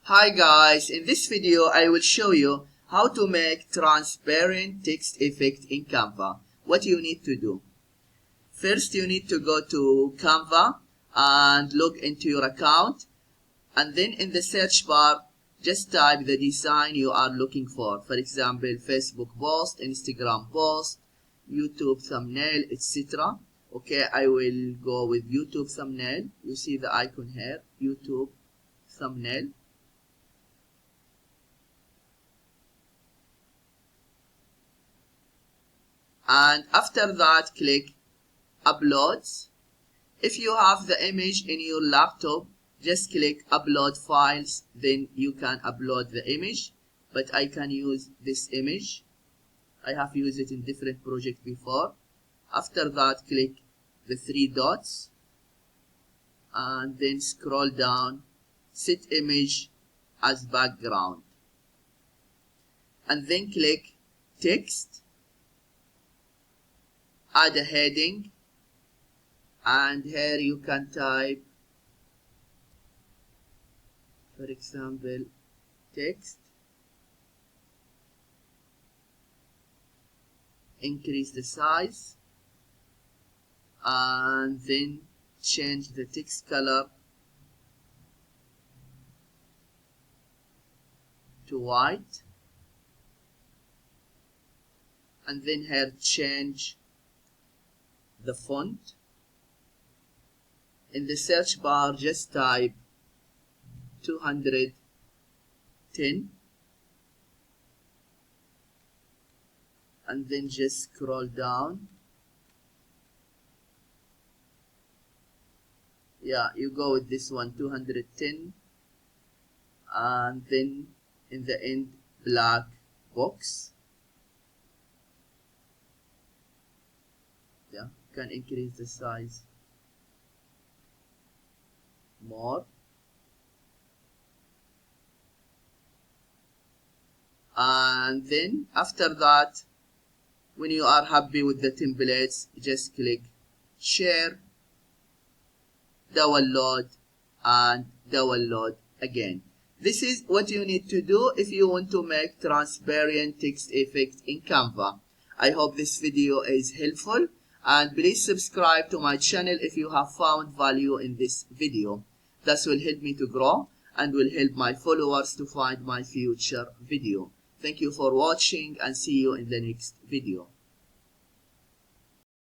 Hi guys, in this video I will show you how to make transparent text effect in Canva. What you need to do. First you need to go to Canva and log into your account, and then in the search bar just type the design you are looking for. For example, Facebook post, Instagram post, YouTube thumbnail, etc. Okay, I will go with YouTube thumbnail. You see the icon here, YouTube thumbnail. And after that click uploads. If you have the image in your laptop, just click upload files, then you can upload the image, but I can use this image. I have used it in different projects before. After that click the three dots and then scroll down, set image as background, and then click text, add a heading, and here you can type, for example, text, increase the size, and then change the text color to white, and then here change the font. In the search bar just type 210 and then just scroll down. Yeah, you go with this one, 210, and then in the end black box. Yeah, you can increase the size more, and then after that, when you are happy with the templates, just click share, download, and download again. This is what you need to do if you want to make transparent text effect in Canva. I hope this video is helpful, and please subscribe to my channel if you have found value in this video. That will help me to grow and will help my followers to find my future video. Thank you for watching and see you in the next video.